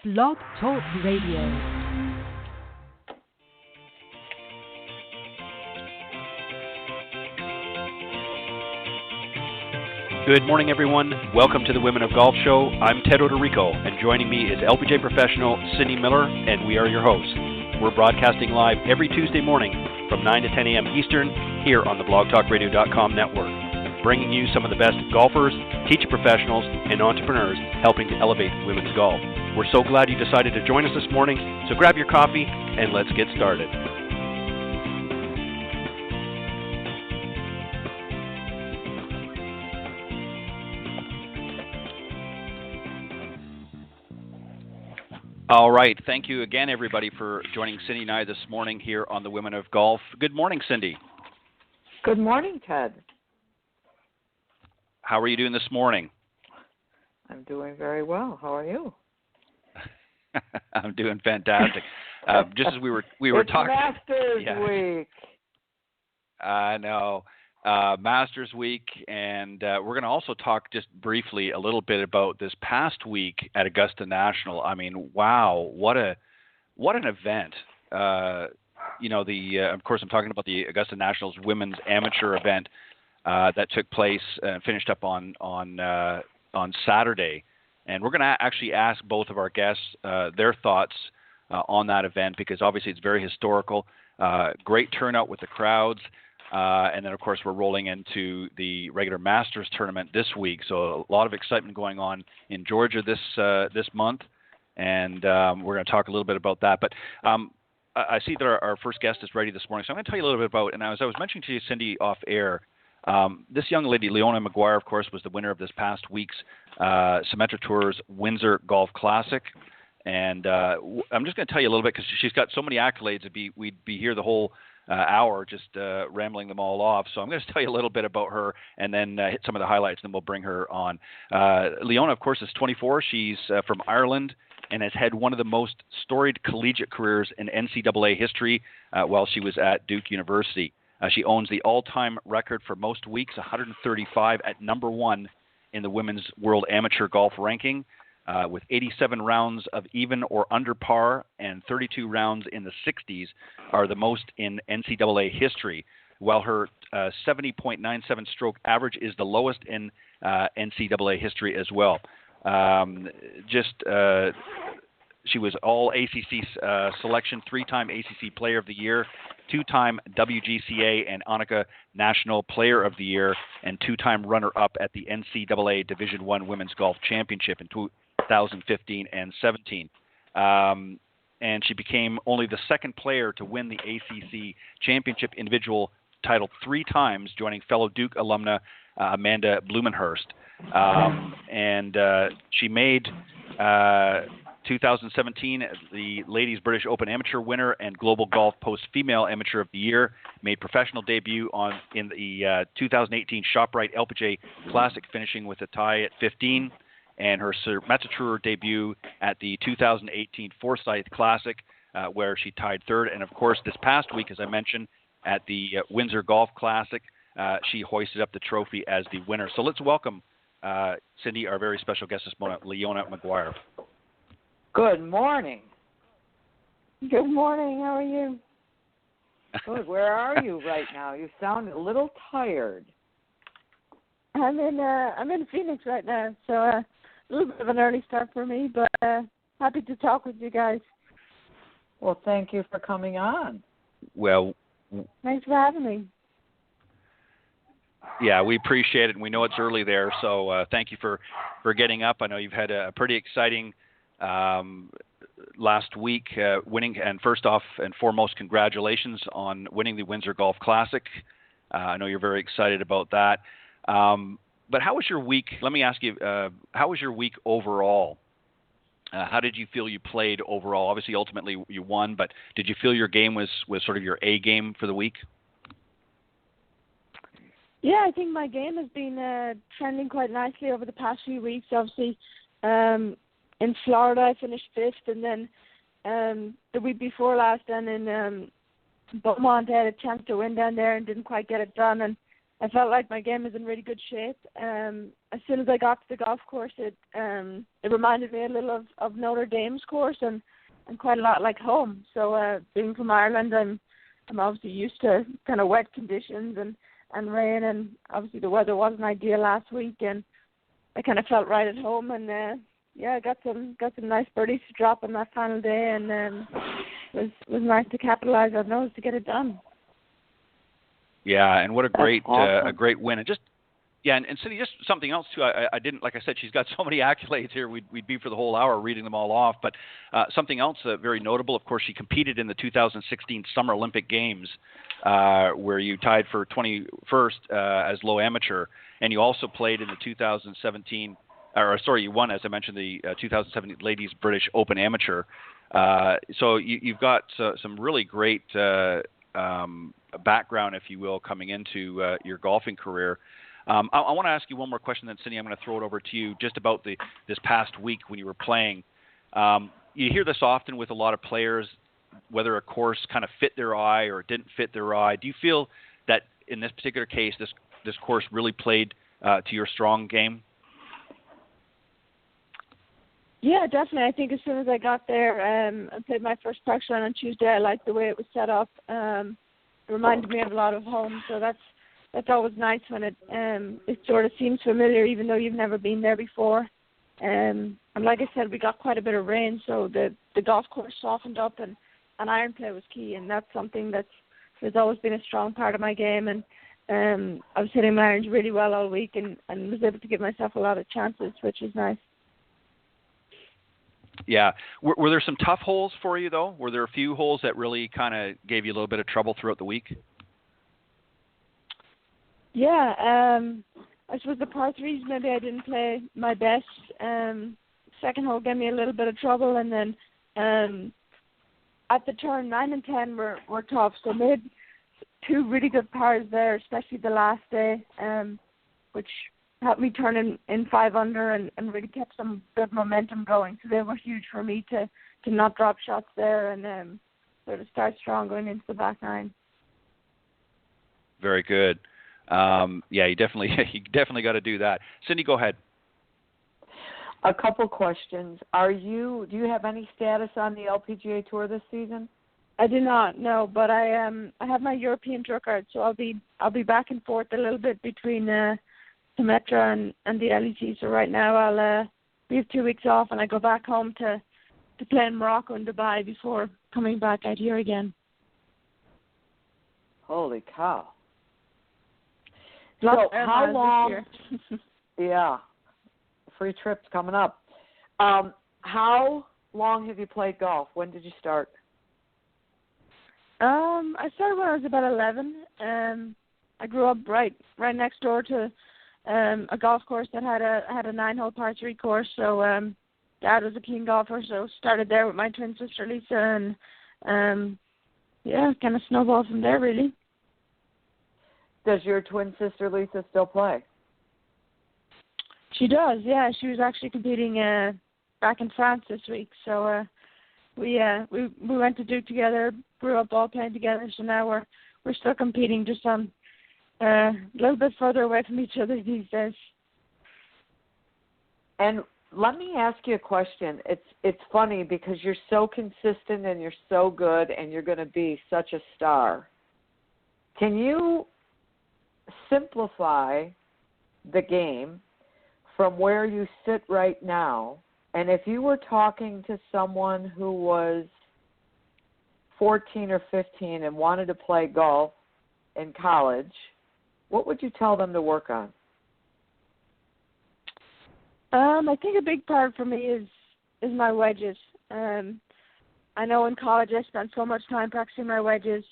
Blog Talk Radio. Good morning, everyone. Welcome to the Women of Golf Show. I'm Ted Odorico, and joining me is LPGA professional Cindy Miller, and we are your hosts. We're broadcasting live every Tuesday morning from 9 to 10 a.m. Eastern here on the blogtalkradio.com network, bringing you some of the best golfers, teacher professionals, and entrepreneurs helping to elevate women's golf. We're so glad you decided to join us this morning, so grab your coffee and let's get started. All right. Thank you again, everybody, for joining Cindy and I this morning here on the Women of Golf. Good morning, Cindy. Good morning, Ted. How are you doing this morning? I'm doing very well. How are you? I'm doing fantastic. Just as we were talking. It's Masters Week. I know. Masters Week, and we're going to also talk just briefly a little bit about this past week at Augusta National. I mean, wow, what an event! Of course, I'm talking about the Augusta National's women's amateur event that took place and finished up on Saturday, and we're going to actually ask both of our guests their thoughts on that event, because obviously it's very historical. Great turnout with the crowds. And then, of course, we're rolling into the regular Masters tournament this week. So a lot of excitement going on in Georgia this month. And we're going to talk a little bit about that. But I see that our first guest is ready this morning. So I'm going to tell you a little bit about, and as I was mentioning to you, Cindy, off air, this young lady, Leona Maguire, of course, was the winner of this past week's Symetra Tour's Windsor Golf Classic. And I'm just going to tell you a little bit, because she's got so many accolades. We'd be here the whole hour just rambling them all off. So I'm going to tell you a little bit about her and then hit some of the highlights, and then we'll bring her on. Leona, of course, is 24. She's from Ireland and has had one of the most storied collegiate careers in NCAA history while she was at Duke University. She owns the all-time record for most weeks, 135 at number one in the Women's World Amateur Golf Ranking, with 87 rounds of even or under par and 32 rounds in the 60s are the most in NCAA history, while her 70.97 stroke average is the lowest in NCAA history as well. She was all ACC selection, three-time ACC Player of the Year, two-time WGCA and Annika National Player of the Year, and two-time runner-up at the NCAA Division I Women's Golf Championship in 2015 and 17. And she became only the second player to win the ACC Championship individual title three times, joining fellow Duke alumna Amanda Blumenhurst. And she made 2017 the Ladies British Open Amateur winner and Global Golf Post Female Amateur of the Year, made professional debut in the 2018 ShopRite LPGA Classic, finishing with a tie at 15, and her Symetra Tour debut at the 2018 Forsyth Classic, where she tied third. And, of course, this past week, as I mentioned, at the Windsor Golf Classic, she hoisted up the trophy as the winner. So let's welcome, Cindy, our very special guest this morning, Leona Maguire. Good morning. Good morning. How are you? Good. Where are you right now? You sound a little tired. I'm in Phoenix right now, so a little bit of an early start for me, but happy to talk with you guys. Well, thank you for coming on. Well, thanks for having me. Yeah, we appreciate it, and we know it's early there, so thank you for getting up. I know you've had a pretty exciting last week winning, and first off and foremost, congratulations on winning the Windsor Golf Classic. I know you're very excited about that. But how was your week? Let me ask you, how was your week overall? How did you feel you played overall? Obviously, ultimately you won, but did you feel your game was sort of your A game for the week? Yeah, I think my game has been trending quite nicely over the past few weeks. Obviously, in Florida, I finished fifth, and then the week before last, then in Beaumont, I had a chance to win down there and didn't quite get it done. And I felt like my game was in really good shape. As soon as I got to the golf course, it reminded me a little of Notre Dame's course and quite a lot like home. So being from Ireland, I'm obviously used to kind of wet conditions and rain, and obviously the weather wasn't ideal last week, and I kind of felt right at home. And I got some nice birdies to drop on that final day, and it was nice to capitalize on those to get it done. Yeah, and what a great awesome. a great win. And just and Cindy, just something else too. I didn't, like I said, she's got so many accolades here. We'd be for the whole hour reading them all off. But something else very notable, of course, she competed in the 2016 Summer Olympic Games, where you tied for 21st as low amateur, and you also played in the 2017. You won, as I mentioned, the 2017 Ladies British Open Amateur. So you've got some really great background, if you will, coming into your golfing career. I want to ask you one more question, then, Cindy, I'm going to throw it over to you just about this past week when you were playing. You hear this often with a lot of players, whether a course kind of fit their eye or didn't fit their eye. Do you feel that in this particular case, this course really played to your strong game? Yeah, definitely. I think as soon as I got there and played my first practice round on Tuesday, I liked the way it was set up. It reminded me of a lot of home, so that's always nice when it sort of seems familiar, even though you've never been there before. And like I said, we got quite a bit of rain, so the golf course softened up, and iron play was key, and that's something that's always been a strong part of my game. And I was hitting my irons really well all week, and was able to give myself a lot of chances, which is nice. Yeah. Were there some tough holes for you, though? Were there a few holes that really kind of gave you a little bit of trouble throughout the week? Yeah. I suppose the par threes, maybe I didn't play my best. Second hole gave me a little bit of trouble, and then at the turn, 9 and 10 were tough. So made two really good pars there, especially the last day, which helped me turn in 5 under and really kept some good momentum going. So they were huge for me to not drop shots there and sort of start strong going into the back nine. Very good. You definitely got to do that. Cindy, go ahead. A couple questions. Do you have any status on the LPGA Tour this season? I do not, no, but I have my European Tour card, so I'll be back and forth a little bit between Symetra and the LET. So right now I'll we have 2 weeks off, and I go back home to play in Morocco and Dubai before coming back out here again. Holy cow! So how long? Yeah, free trips coming up. How long have you played golf? When did you start? I started when I was about 11. I grew up right next door to a golf course that had a 9-hole par 3 course. So Dad was a keen golfer, so started there with my twin sister Lisa, and kind of snowballed from there really. Does your twin sister Lisa still play? She does, yeah. She was actually competing back in France this week. So we went to Duke together, grew up all playing together. So now we're still competing, just on a little bit further away from each other these days. And let me ask you a question. It's funny because you're so consistent and you're so good and you're going to be such a star. Can you simplify the game from where you sit right now? And if you were talking to someone who was 14 or 15 and wanted to play golf in college, what would you tell them to work on? I think a big part for me is my wedges. I know in college I spent so much time practicing my wedges.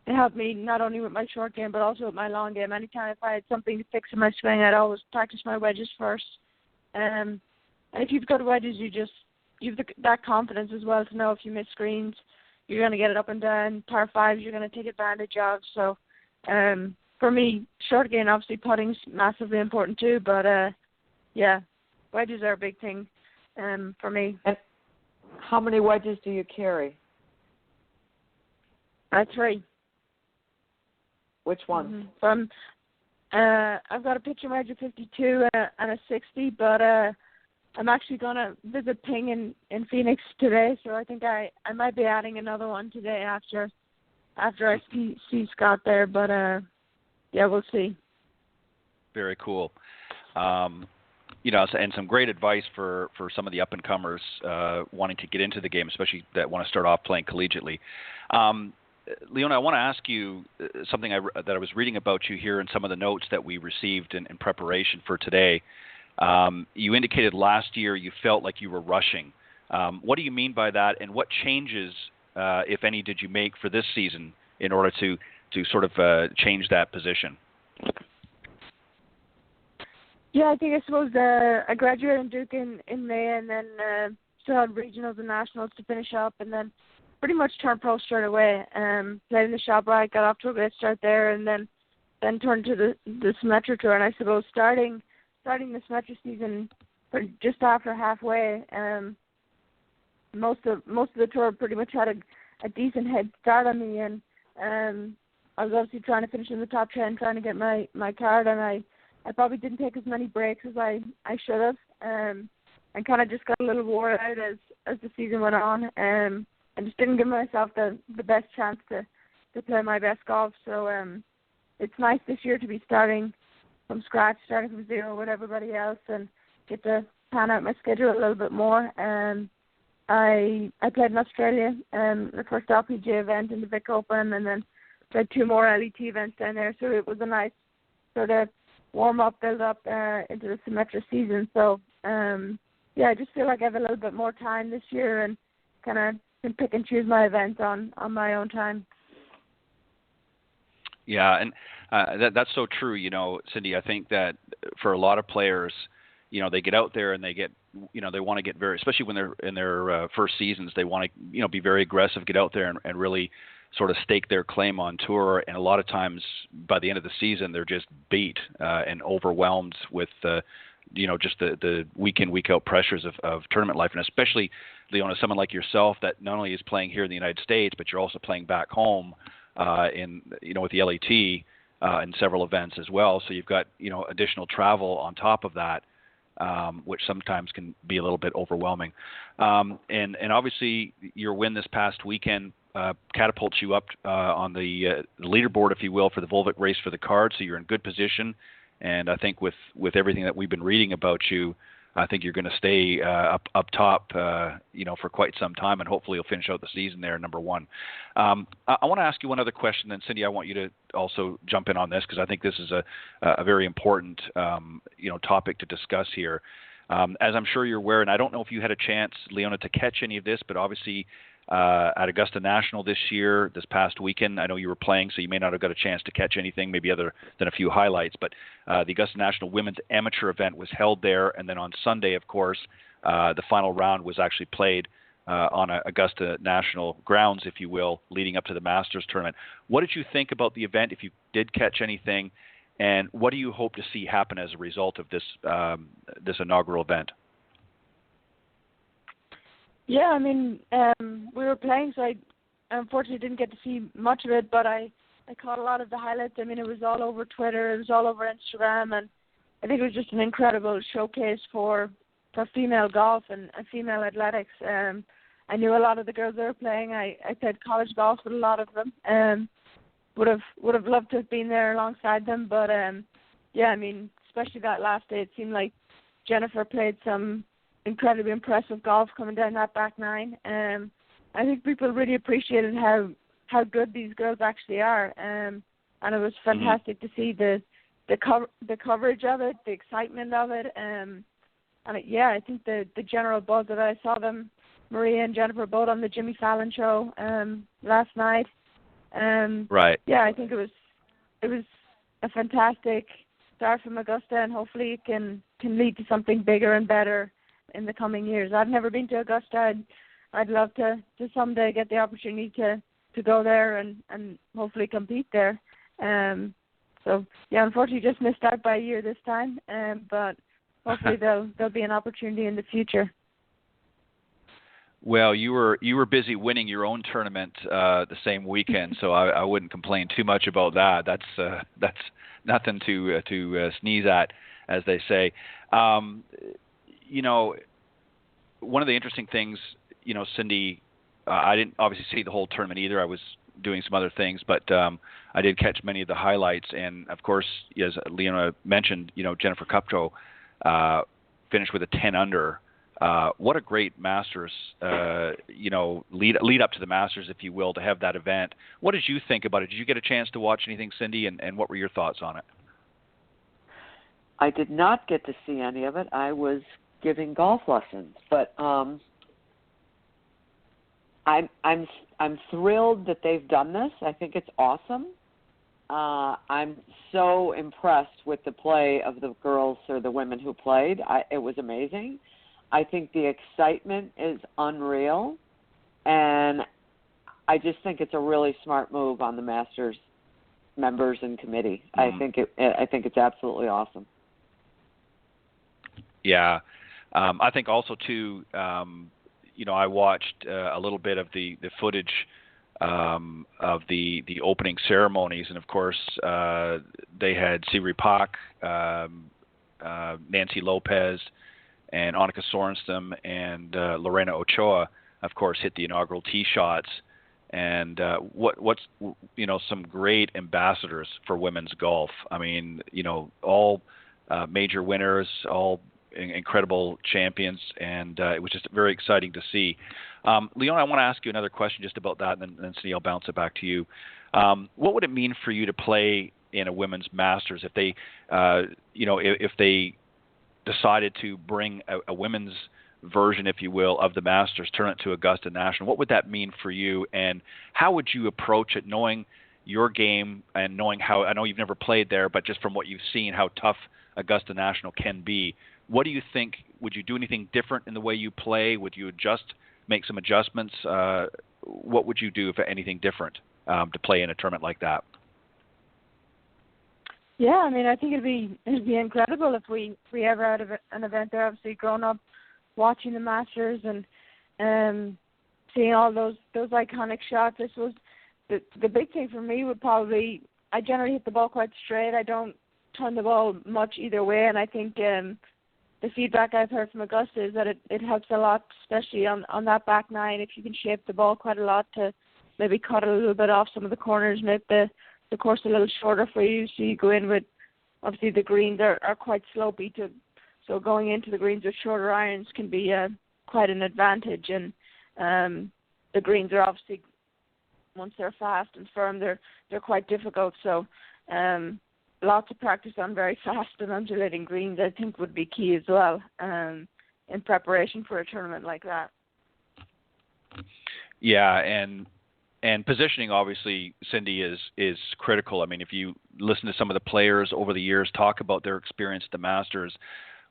It helped me not only with my short game but also with my long game. Anytime if I had something to fix in my swing, I'd always practice my wedges first. And if you've got wedges, you've that confidence as well to know if you miss screens, you're going to get it up and down. Par 5s, you're going to take advantage of. So for me, short game, obviously putting's massively important too. But wedges are a big thing for me. And how many wedges do you carry? 3. Which ones? Mm-hmm. I've got a pitching wedge of 52 and a 60, but I'm actually going to visit Ping in Phoenix today, so I think I might be adding another one today after I see Scott there, but yeah, we'll see. Very cool. And some great advice for some of the up-and-comers wanting to get into the game, especially that want to start off playing collegiately. Leona, I want to ask you something that I was reading about you here in some of the notes that we received in preparation for today. You indicated last year you felt like you were rushing. What do you mean by that, and what changes, if any, did you make for this season in order to sort of change that position? Yeah, I suppose I graduated in Duke in May, and then still had regionals and nationals to finish up, and then pretty much turned pro straight away. Played in the ShopRite, got off to a great start there, and then turned to the Symetra Tour. And I suppose starting the Symetra season just after halfway, most of the tour pretty much had a decent head start on me, and I was obviously trying to finish in the top 10, trying to get my card, and I probably didn't take as many breaks as I should have, and kind of just got a little wore out as the season went on, and just didn't give myself the best chance to play my best golf. So it's nice this year to be starting from scratch, starting from zero with everybody else, and get to plan out my schedule a little bit more. I played in Australia, the first LPGA event in the Vic Open, and then played 2 more LET events down there. So it was a nice sort of warm up, build up into the Symetra season. So I just feel like I have a little bit more time this year, and kind of can pick and choose my events on my own time. Yeah, and that's so true. Cindy, I think that for a lot of players, they get out there and they get, they want to get very, especially when they're in their first seasons, they want to, be very aggressive, get out there and really sort of stake their claim on tour. And a lot of times by the end of the season, they're just beat and overwhelmed with, just the week in, week out pressures of tournament life. And especially, Leona, someone like yourself that not only is playing here in the United States, but you're also playing back home with the LET in several events as well. So you've got, additional travel on top of that, which sometimes can be a little bit overwhelming. And obviously your win this past weekend catapults you up on the leaderboard, if you will, for the Volvic race for the card. So you're in good position. And I think with everything that we've been reading about you, I think you're going to stay up top, for quite some time, and hopefully you'll finish out the season there, number one. I want to ask you one other question, then Cindy, I want you to also jump in on this because I think this is a very important, topic to discuss here. As I'm sure you're aware, and I don't know if you had a chance, Leona, to catch any of this, but obviously at Augusta National this past weekend, I know you were playing, so you may not have got a chance to catch anything, maybe other than a few highlights, but the Augusta National Women's Amateur event was held there, and then on Sunday, of course, the final round was actually played on Augusta National grounds, if you will, leading up to the Masters tournament. What did you think about the event, if you did catch anything, and what do you hope to see happen as a result of this inaugural event? Yeah, we were playing, so I unfortunately didn't get to see much of it, but I caught a lot of the highlights. It was all over Twitter, it was all over Instagram, and I think it was just an incredible showcase for female golf and female athletics. I knew a lot of the girls that were playing. I played college golf with a lot of them. Would have loved to have been there alongside them, but especially that last day, it seemed like Jennifer played some incredibly impressive golf coming down that back nine. I think people really appreciated how good these girls actually are, and it was fantastic to see the coverage of it, the excitement of it, I think the general buzz that I saw them, Maria and Jennifer, both on the Jimmy Fallon show last night. Right. Yeah, I think it was a fantastic start from Augusta, and hopefully it can lead to something bigger and better in the coming years. I've never been to Augusta. I'd love to someday get the opportunity to go there and hopefully compete there. Unfortunately just missed out by a year this time, but hopefully there'll be an opportunity in the future. Well, you were busy winning your own tournament the same weekend, so I wouldn't complain too much about that. That's nothing to sneeze at, as they say. You know, one of the interesting things, you know, Cindy, I didn't obviously see the whole tournament either. I was doing some other things, but I did catch many of the highlights. And of course, as Leona mentioned, you know, Jennifer Kupcho finished with a 10 under. What a great Masters, you know, lead up to the Masters, if you will, to have that event. What did you think about it? Did you get a chance to watch anything, Cindy, and what were your thoughts on it? I did not get to see any of it. I was giving golf lessons, but I'm thrilled that they've done this. I think it's awesome. I'm so impressed with the play of the girls or the women who played. It was amazing. I think the excitement is unreal, and I just think it's a really smart move on the Masters members and committee. Mm-hmm. I think it's absolutely awesome. Yeah, I think also too. You know, I watched a little bit of the footage of the opening ceremonies, and of course they had Siri Pak, Nancy Lopez, and Annika Sorenstam and Lorena Ochoa, of course, hit the inaugural tee shots. And what's you know, some great ambassadors for women's golf. I mean, you know, all major winners, all incredible champions, and it was just very exciting to see. Leona, I want to ask you another question just about that, and then Cindy, I'll bounce it back to you. What would it mean for you to play in a women's Masters if they, you know, if they decided to bring a women's version, if you will, of the Masters tournament to Augusta National? What would that mean for you, and how would you approach it, knowing your game and knowing how, I know you've never played there, but just from what you've seen, how tough Augusta National can be? What do you think? Would you do anything different in the way you play? Would you make some adjustments? What would you do, if anything, different to play in a tournament like that? Yeah, I mean, I think it'd be incredible if we ever had an event there. Obviously, growing up watching the Masters and seeing all those iconic shots. This was the big thing for me would probably, I generally hit the ball quite straight. I don't turn the ball much either way, and I think the feedback I've heard from Augusta is that it helps a lot, especially on that back nine, if you can shape the ball quite a lot to maybe cut a little bit off some of the corners, make the course a little shorter for you, so you go in with, obviously the greens are quite slopey, so going into the greens with shorter irons can be quite an advantage, and the greens are obviously, once they're fast and firm, they're quite difficult, so lots of practice on very fast and undulating greens I think would be key as well in preparation for a tournament like that. Yeah, and positioning, obviously, Cindy, is critical. I mean, if you listen to some of the players over the years talk about their experience at the Masters,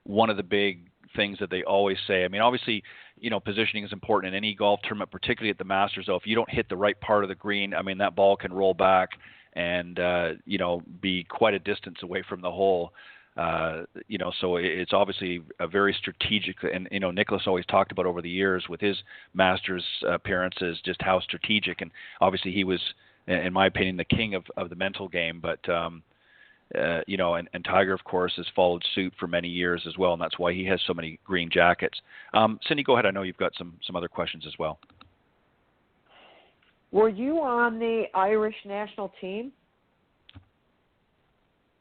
one of the big things that they always say, I mean, obviously, you know, positioning is important in any golf tournament, particularly at the Masters, though. If you don't hit the right part of the green, I mean, that ball can roll back and, you know, be quite a distance away from the hole. You know, so it's obviously a very strategic, and, you know, Nicholas always talked about over the years with his Masters appearances, just how strategic, and obviously he was, in my opinion, the king of the mental game, but, you know, and Tiger, of course, has followed suit for many years as well, and that's why he has so many green jackets. Cindy, go ahead. I know you've got some other questions as well. Were you on the Irish national team?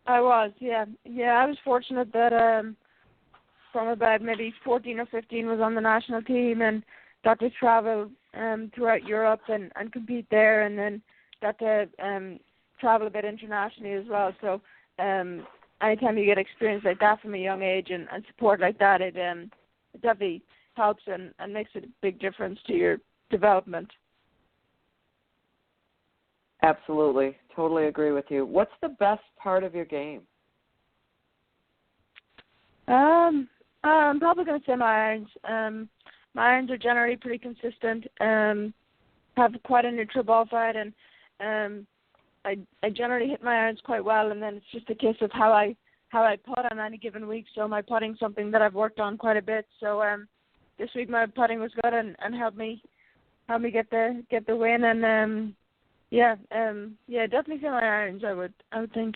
I was, yeah. I was fortunate that from about maybe 14 or 15 was on the national team and got to travel throughout Europe and compete there, and then got to travel a bit internationally as well. So anytime you get experience like that from a young age and support like that, it definitely helps and makes a big difference to your development. Absolutely. Totally agree with you. What's the best part of your game? I'm probably going to say my irons. My irons are generally pretty consistent. Have quite a neutral ball flight, and I generally hit my irons quite well. And then it's just a case of how I putt on any given week. So my putting's something that I've worked on quite a bit. So this week my putting was good and helped me get the win. And definitely feel my irons. I would think.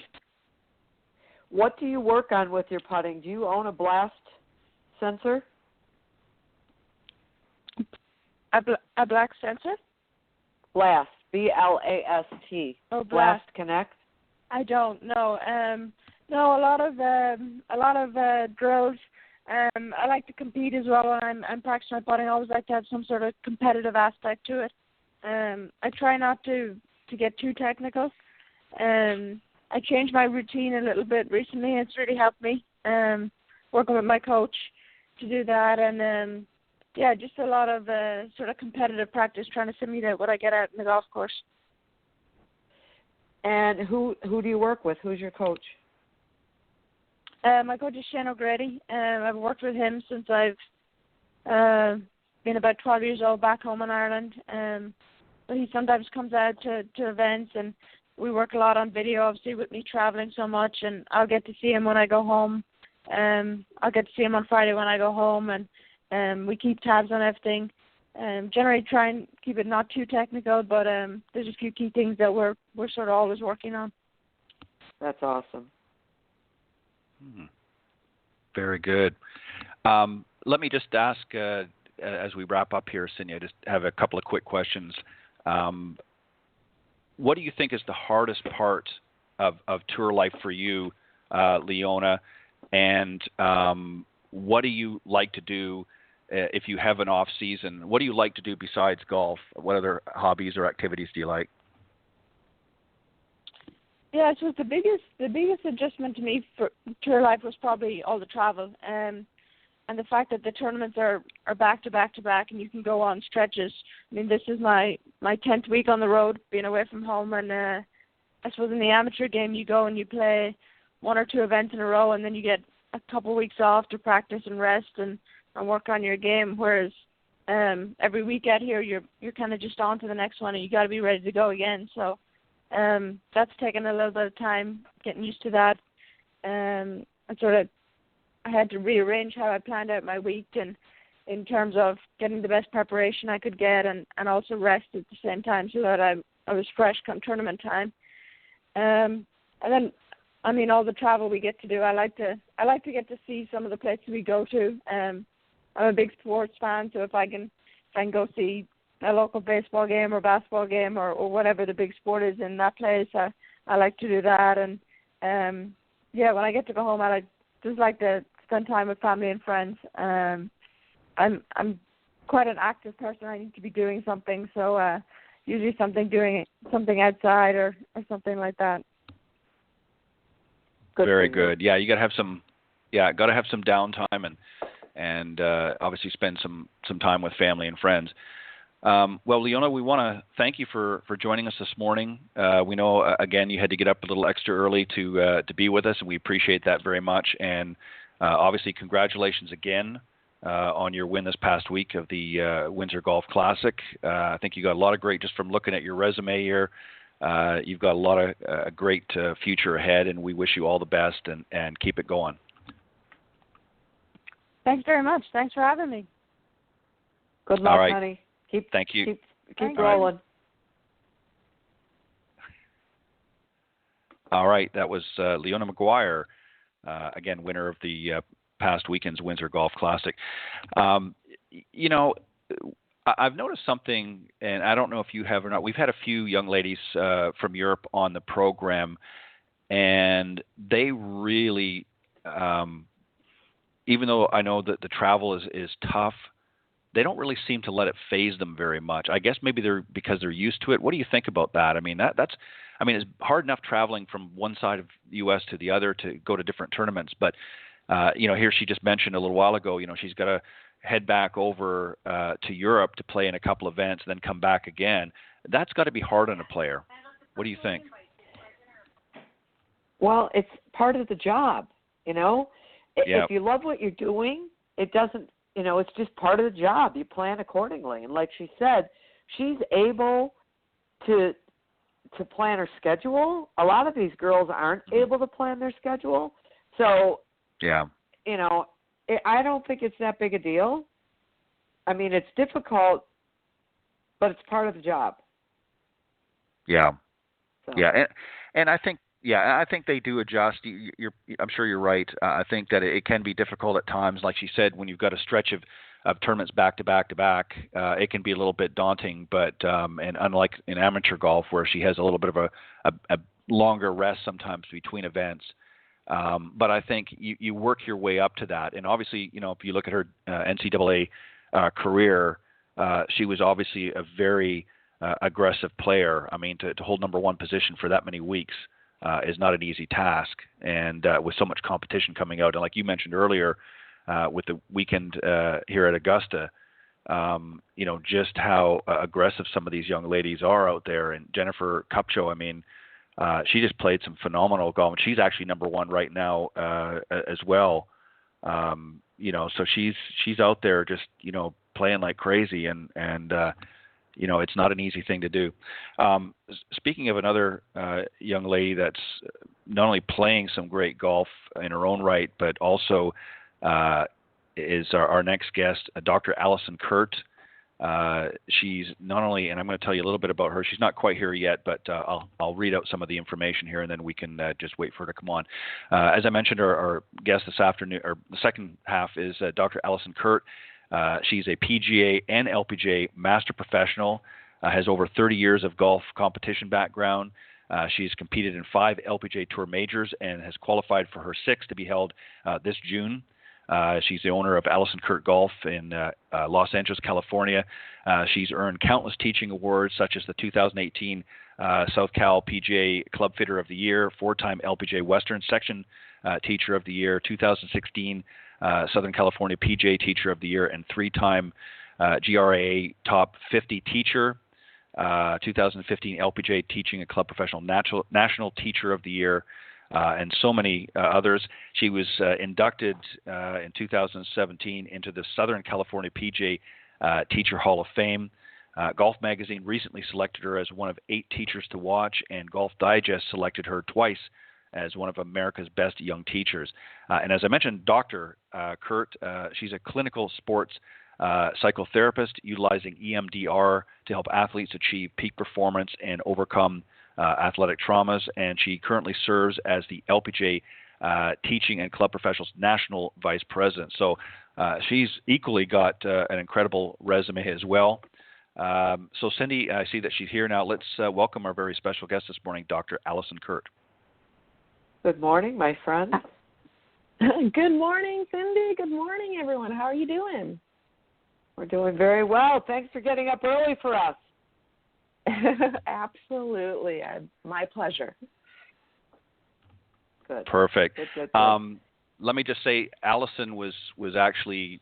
What do you work on with your putting? Do you own a blast sensor? A black sensor? Blast, B-L-A-S-T. Oh, Blast Connect. I don't know. No, a lot of drills. I like to compete as well when I'm practicing my putting. I always like to have some sort of competitive aspect to it. I try not to get too technical. I changed my routine a little bit recently. It's really helped me working with my coach to do that. And just a lot of sort of competitive practice, trying to simulate what I get out in the golf course. And who do you work with? Who's your coach? My coach is Shane O'Grady. I've worked with him since I've been about 12 years old back home in Ireland. But he sometimes comes out to events, and we work a lot on video, obviously, with me traveling so much. And I'll get to see him when I go home. I'll get to see him on Friday when I go home, and we keep tabs on everything. Generally try and keep it not too technical, but there's a few key things that we're sort of always working on. That's awesome. Very good. Let me just ask, as we wrap up here, Sinya, just have a couple of quick questions. What do you think is the hardest part of tour life for you, Leona? And what do you like to do if you have an off season? What do you like to do besides golf? What other hobbies or activities do you like? Yeah, so the biggest adjustment to me for tour life was probably all the travel, and the fact that the tournaments are back to back to back, and you can go on stretches. I mean, this is my 10th week on the road, being away from home, and I suppose in the amateur game you go and you play one or two events in a row, and then you get a couple of weeks off to practice and rest and work on your game. Whereas every week out here you're kind of just on to the next one, and you got to be ready to go again. So that's taken a little bit of time getting used to that. I had to rearrange how I planned out my week, and in terms of getting the best preparation I could get, and also rest at the same time, so that I was fresh come tournament time. And then, I mean, all the travel we get to do, I like to get to see some of the places we go to. I'm a big sports fan, so if I can go see a local baseball game or basketball game or whatever the big sport is in that place, I like to do that. And when I get to go home, I just like to spend time with family and friends. I'm quite an active person. I need to be doing something, so usually something outside or something like that. Very good. Yeah, you got to have some downtime and obviously spend some time with family and friends. Well, Leona, we want to thank you for joining us this morning. We know, again, you had to get up a little extra early to be with us, and we appreciate that very much. And obviously, congratulations again on your win this past week of the Windsor Golf Classic. I think you got a lot of great, just from looking at your resume here, you've got a lot of great future ahead, and we wish you all the best and keep it going. Thanks very much. Thanks for having me. Good luck, all right. honey. Thank you. Keep rolling. All right. That was Leona Maguire, again, winner of the past weekend's Windsor Golf Classic. You know, I've noticed something, and I don't know if you have or not. We've had a few young ladies from Europe on the program, and they really, even though I know that the travel is tough, they don't really seem to let it phase them very much. I guess maybe because they're used to it. What do you think about that? I mean, it's hard enough traveling from one side of the U.S. to the other to go to different tournaments. But, here she just mentioned a little while ago, she's got to head back over to Europe to play in a couple events and then come back again. That's got to be hard on a player. What do you think? Well, it's part of the job, Yeah. If you love what you're doing, it doesn't, it's just part of the job. You plan accordingly. And like she said, she's able to plan her schedule. A lot of these girls aren't able to plan their schedule. So, yeah, I don't think it's that big a deal. I mean, it's difficult, but it's part of the job. Yeah. So. Yeah, and I think they do adjust. I'm sure you're right. I think that it can be difficult at times, like she said, when you've got a stretch of tournaments back to back to back. It can be a little bit daunting. But and unlike in amateur golf, where she has a little bit of a longer rest sometimes between events. But I think you work your way up to that. And obviously, if you look at her NCAA career, she was obviously a very aggressive player. I mean, to hold number one position for that many weeks is not an easy task. And with so much competition coming out, and like you mentioned earlier, with the weekend here at Augusta, just how aggressive some of these young ladies are out there. And Jennifer Kupcho, I mean, she just played some phenomenal golf. And she's actually number one right now as well. So she's out there just playing like crazy, and it's not an easy thing to do. Speaking of another young lady that's not only playing some great golf in her own right, but also is our next guest, Dr. Alison Curdt. She's not only, and I'm going to tell you a little bit about her. She's not quite here yet, but I'll read out some of the information here, and then we can just wait for her to come on. As I mentioned, our guest this afternoon, or the second half, is Dr. Alison Curdt. She's a PGA and LPGA master professional, has over 30 years of golf competition background. She's competed in 5 LPGA Tour majors and has qualified for her 6th to be held this June. She's the owner of Alison Curdt Golf in Los Angeles, California. She's earned countless teaching awards, such as the 2018 South Cal PGA Club Fitter of the Year, 4-time LPGA Western Section Teacher of the Year, 2016 Southern California PGA Teacher of the Year, and 3-time GRA Top 50 Teacher, 2015 LPGA Teaching and Club Professional National Teacher of the Year, and so many others. She was inducted in 2017 into the Southern California PGA Teacher Hall of Fame. Golf Magazine recently selected her as one of 8 teachers to watch, and Golf Digest selected her twice as one of America's best young teachers. And as I mentioned, Dr. Curdt, she's a clinical sports psychotherapist utilizing EMDR to help athletes achieve peak performance and overcome athletic traumas. And she currently serves as the LPGA Teaching and Club Professionals National Vice President. So she's equally got an incredible resume as well. So Cindy, I see that she's here now. Let's welcome our very special guest this morning, Dr. Alison Curdt. Good morning, my friend. Good morning, Cindy. Good morning, everyone. How are you doing? We're doing very well. Thanks for getting up early for us. Absolutely. My pleasure. Good. Perfect. Good. Let me just say, Alison was actually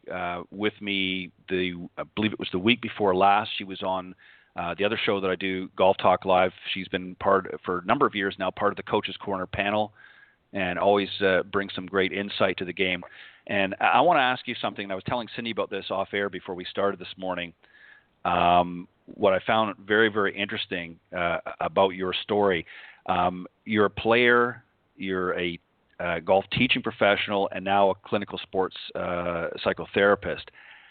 with me, I believe it was the week before last. She was on the other show that I do, Golf Talk Live. She's been for a number of years now, part of the Coach's Corner panel, and always brings some great insight to the game. And I want to ask you something. I was telling Cindy about this off air before we started this morning. What I found very, very interesting about your story, you're a player, you're a golf teaching professional, and now a clinical sports psychotherapist.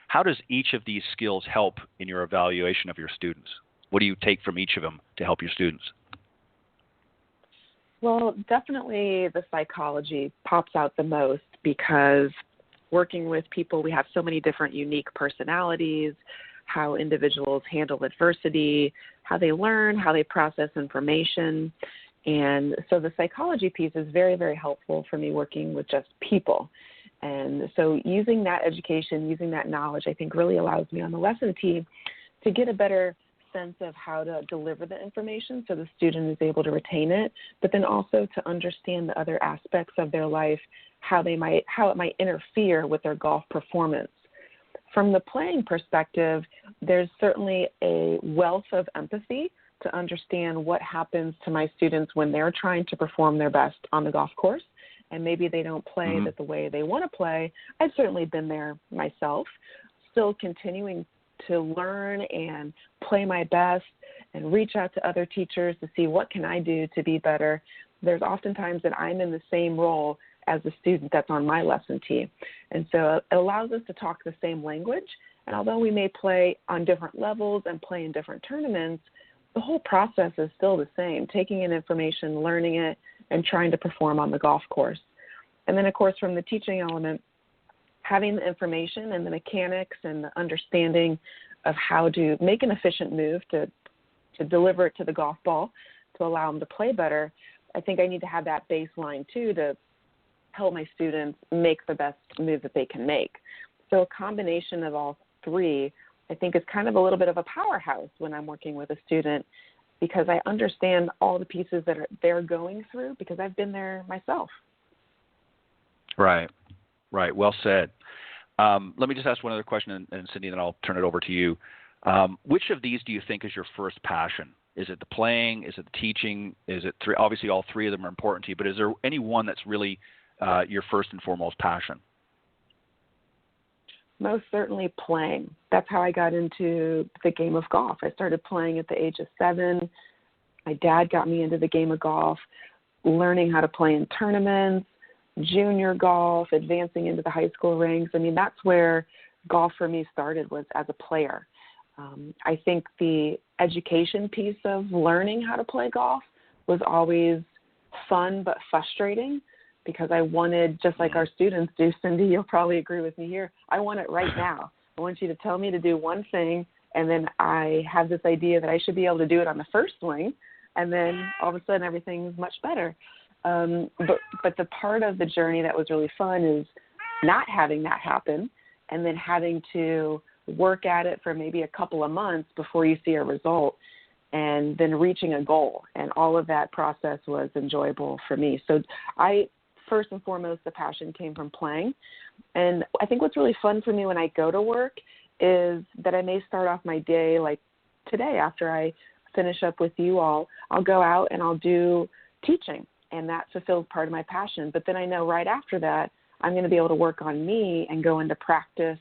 How does each of these skills help in your evaluation of your students? What do you take from each of them to help your students? Well, definitely the psychology pops out the most, because working with people, we have so many different unique personalities, how individuals handle adversity, how they learn, how they process information. And so the psychology piece is very, very helpful for me working with just people. And so using that education, using that knowledge, I think really allows me on the lesson tee to get a better sense of how to deliver the information so the student is able to retain it, but then also to understand the other aspects of their life, how it might interfere with their golf performance. From the playing perspective, there's certainly a wealth of empathy to understand what happens to my students when they're trying to perform their best on the golf course, and maybe they don't play the way they want to play. I've certainly been there myself, still continuing to learn and play my best and reach out to other teachers to see what can I do to be better. There's oftentimes that I'm in the same role as the student that's on my lesson tee. And so it allows us to talk the same language And although we may play on different levels and play in different tournaments, the whole process is still the same, taking in information, learning it, and trying to perform on the golf course. And then, of course, from the teaching element, having the information and the mechanics and the understanding of how to make an efficient move to deliver it to the golf ball to allow them to play better, I think I need to have that baseline, too, to help my students make the best move that they can make. So a combination of all three, I think, is kind of a little bit of a powerhouse when I'm working with a student, because I understand all the pieces that they're going through because I've been there myself. Right. Well said. Let me just ask one other question, and Cindy, then I'll turn it over to you. Which of these do you think is your first passion? Is it the playing? Is it the teaching? Is it three? Obviously, all three of them are important to you, but is there any one that's really your first and foremost passion? Most certainly playing. That's how I got into the game of golf. I started playing at the age of 7. My dad got me into the game of golf, learning how to play in tournaments, junior golf, advancing into the high school ranks. I mean, that's where golf for me started, was as a player. I think the education piece of learning how to play golf was always fun but frustrating, because I wanted, just like our students do, Cindy, you'll probably agree with me here, I want it right now. I want you to tell me to do one thing, and then I have this idea that I should be able to do it on the first swing, and then all of a sudden everything's much better. But the part of the journey that was really fun is not having that happen, and then having to work at it for maybe a couple of months before you see a result, and then reaching a goal. And all of that process was enjoyable for me. So first and foremost, the passion came from playing. And I think what's really fun for me when I go to work is that I may start off my day like today. After I finish up with you all, I'll go out and I'll do teaching, and that fulfills part of my passion. But then I know right after that, I'm going to be able to work on me and go into practice,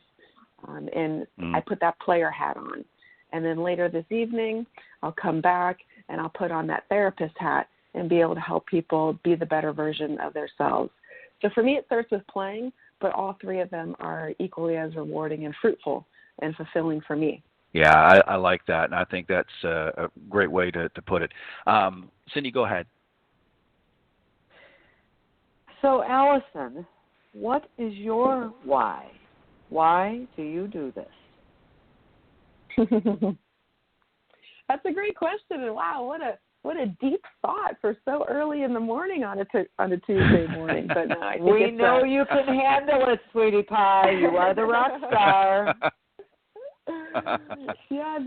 and I put that player hat on. And then later this evening, I'll come back and I'll put on that therapist hat and be able to help people be the better version of themselves. So for me, it starts with playing, but all three of them are equally as rewarding and fruitful and fulfilling for me. Yeah, I like that, and I think that's a great way to put it. Cindy, go ahead. So, Alison, what is your why? Why do you do this? That's a great question, and wow, what a deep thought for so early in the morning on a Tuesday morning. But no, I think we know you can handle it, sweetie pie. You are the rock star. Yeah,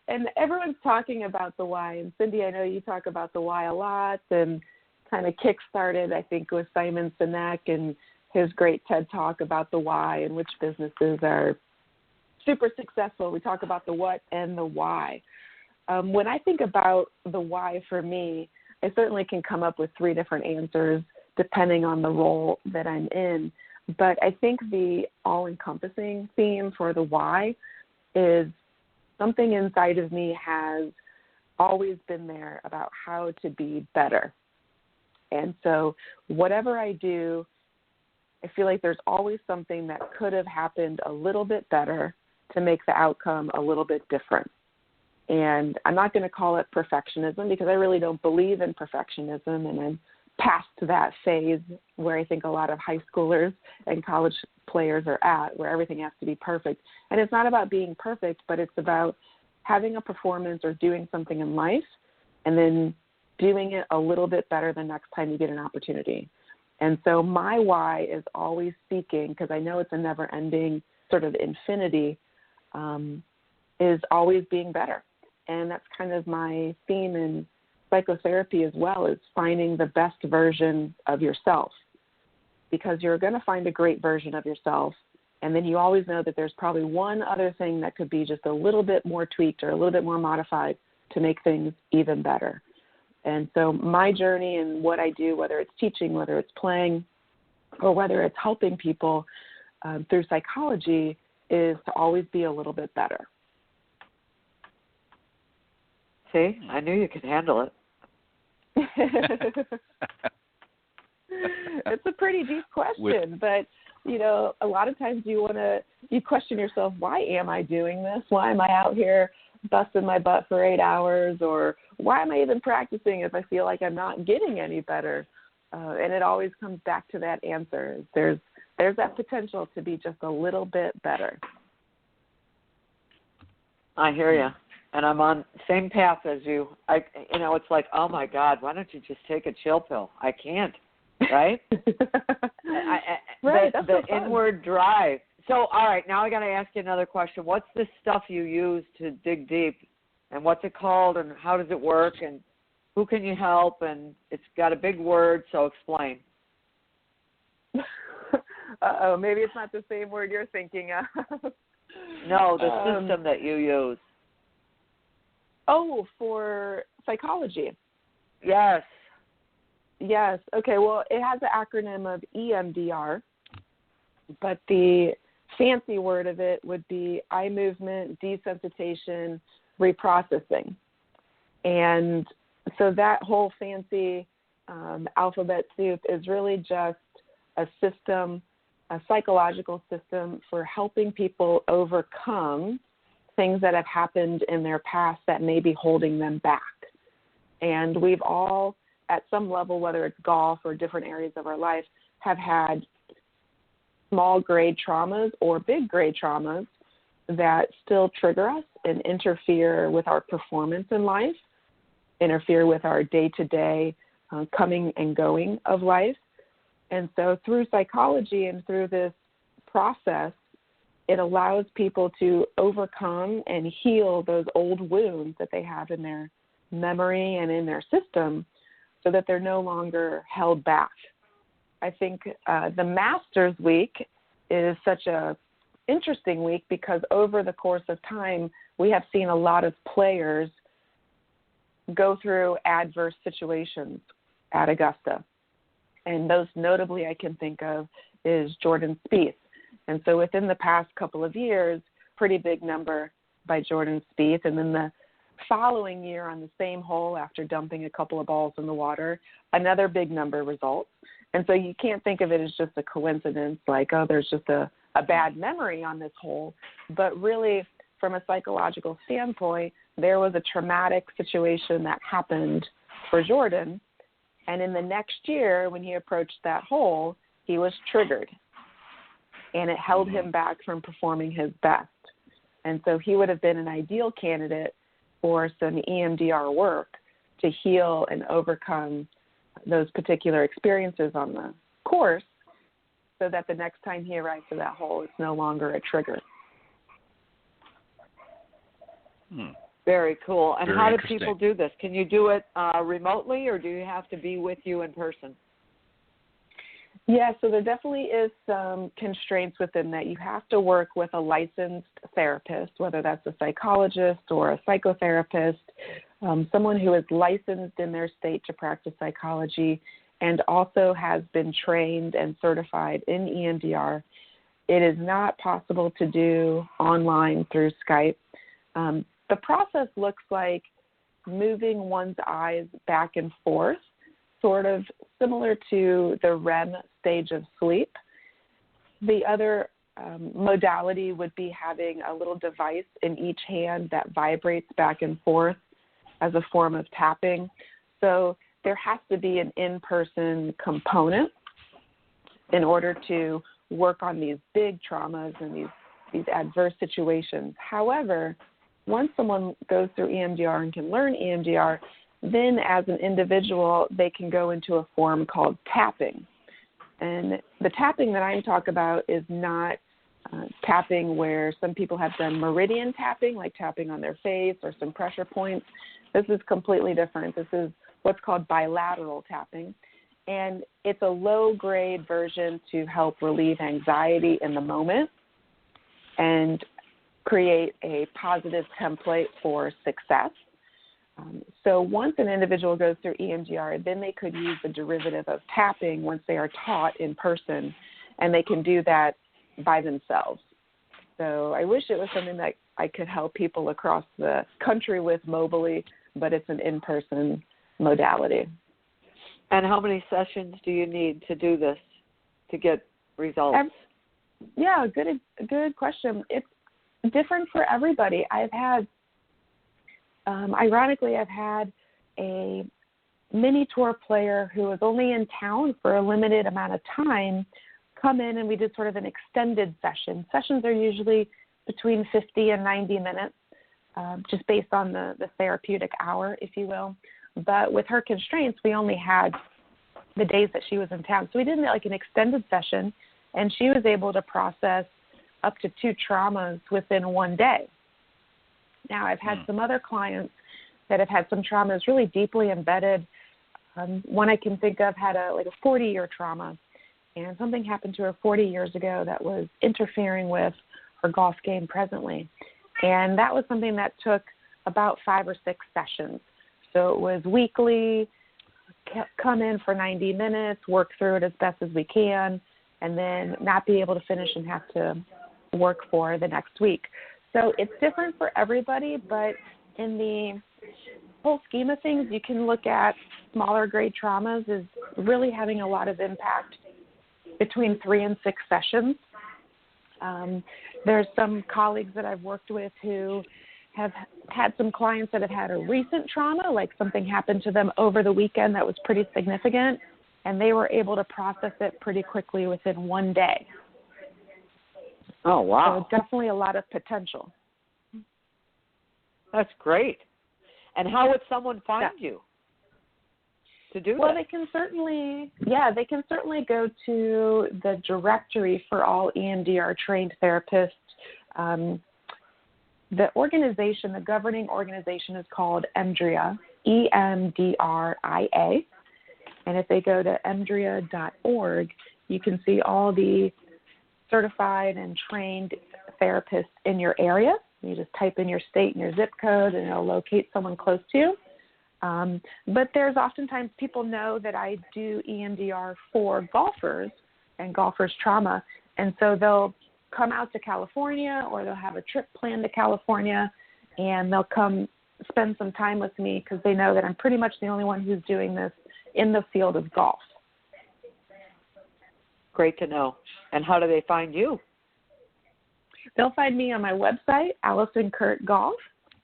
and everyone's talking about the why. And Cindy, I know you talk about the why a lot, and kind of kick-started, I think, with Simon Sinek and his great TED Talk about the why and which businesses are super successful. We talk about the what and the why. When I think about the why for me, I certainly can come up with 3 different answers depending on the role that I'm in. But I think the all-encompassing theme for the why is something inside of me has always been there about how to be better. And so whatever I do, I feel like there's always something that could have happened a little bit better to make the outcome a little bit different. And I'm not going to call it perfectionism, because I really don't believe in perfectionism, and I'm past that phase where I think a lot of high schoolers and college players are at, where everything has to be perfect. And it's not about being perfect, but it's about having a performance or doing something in life and then doing it a little bit better the next time you get an opportunity. And so my why is always seeking, because I know it's a never-ending sort of infinity, is always being better. And that's kind of my theme in psychotherapy as well, is finding the best version of yourself, because you're going to find a great version of yourself. And then you always know that there's probably one other thing that could be just a little bit more tweaked or a little bit more modified to make things even better. And so my journey and what I do, whether it's teaching, whether it's playing, or whether it's helping people through psychology, is to always be a little bit better. See, I knew you could handle it. It's a pretty deep question, but a lot of times you question yourself, why am I doing this? Why am I out here busting my butt for 8 hours? Or why am I even practicing if I feel like I'm not getting any better? And it always comes back to that answer. There's that potential to be just a little bit better. I hear you. And I'm on the same path as you. It's like, oh, my God, why don't you just take a chill pill? I can't, right? Right, the inward drive. So, all right, now I got to ask you another question. What's the stuff you use to dig deep? And what's it called? And how does it work? And who can you help? And it's got a big word, so explain. Uh-oh, maybe it's not the same word you're thinking of. No, the system that you use. Oh, for psychology. Yes. Yes. Okay, well, it has the acronym of EMDR, but the fancy word of it would be eye movement desensitization reprocessing. And so that whole fancy alphabet soup is really just a system, a psychological system for helping people overcome things that have happened in their past that may be holding them back. And we've all, at some level, whether it's golf or different areas of our life, have had small grade traumas or big grade traumas that still trigger us and interfere with our performance in life, interfere with our day-to-day coming and going of life. And so through psychology and through this process, it allows people to overcome and heal those old wounds that they have in their memory and in their system so that they're no longer held back. I think the Masters Week is such a interesting week because over the course of time, we have seen a lot of players go through adverse situations at Augusta. And most notably I can think of is Jordan Spieth. And so within the past couple of years, pretty big number by Jordan Spieth. And then the following year on the same hole after dumping a couple of balls in the water, another big number results. And so you can't think of it as just a coincidence like, oh, there's just a bad memory on this hole. But really, from a psychological standpoint, there was a traumatic situation that happened for Jordan. And in the next year, when he approached that hole, he was triggered. And it held him back from performing his best. And so he would have been an ideal candidate for some EMDR work to heal and overcome those particular experiences on the course so that the next time he arrives to that hole, it's no longer a trigger. Very cool. And Very how do interesting. people do this? Can you do it remotely, or do you have to be with you in person? Yeah, so there definitely is some constraints within that. You have to work with a licensed therapist, whether that's a psychologist or a psychotherapist, someone who is licensed in their state to practice psychology and also has been trained and certified in EMDR. It is not possible to do online through Skype. The process looks like moving one's eyes back and forth, sort of similar to the REM stage of sleep. The other modality would be having a little device in each hand that vibrates back and forth as a form of tapping. So there has to be an in-person component in order to work on these big traumas and these adverse situations. However, once someone goes through EMDR and can learn EMDR, then as an individual, they can go into a form called tapping. And the tapping that I'm talking about is not tapping where some people have done meridian tapping, like tapping on their face or some pressure points. This is completely different. This is what's called bilateral tapping. And it's a low-grade version to help relieve anxiety in the moment and create a positive template for success. So once an individual goes through EMDR, then they could use the derivative of tapping once they are taught in person, and they can do that by themselves. So I wish it was something that I could help people across the country with mobily, but it's an in-person modality. And how many sessions do you need to do this to get results? Yeah, good question. It's different for everybody. I've had, ironically, I've had a mini tour player who was only in town for a limited amount of time come in, and we did sort of an extended session. Sessions are usually between 50 and 90 minutes, just based on the therapeutic hour, if you will. But with her constraints, we only had the days that she was in town. So we did like an extended session, and she was able to process up to 2 traumas within one day. Now, I've had some other clients that have had some traumas really deeply embedded. One I can think of had a 40-year trauma, and something happened to her 40 years ago that was interfering with her golf game presently. And that was something that took about 5 or 6 sessions. So it was weekly, come in for 90 minutes, work through it as best as we can, and then not be able to finish and have to work for the next week. So it's different for everybody, but in the whole scheme of things, you can look at smaller grade traumas as really having a lot of impact between 3 and 6 sessions. There's some colleagues that I've worked with who have had some clients that have had a recent trauma, like something happened to them over the weekend that was pretty significant, and they were able to process it pretty quickly within one day. Oh, wow. So definitely a lot of potential. That's great. And how would someone find you to do that? Well, they can certainly go to the directory for all EMDR trained therapists. The organization, the governing organization, is called EMDRIA, EMDRIA. And if they go to emdria.org, you can see all the certified and trained therapists in your area. You just type in your state and your zip code, and it'll locate someone close to you. But there's oftentimes people know that I do EMDR for golfers and golfers' trauma, and so they'll come out to California, or they'll have a trip planned to California, and they'll come spend some time with me because they know that I'm pretty much the only one who's doing this in the field of golf. Great to know. And how do they find you? They'll find me on my website, Alison Curdt Golf.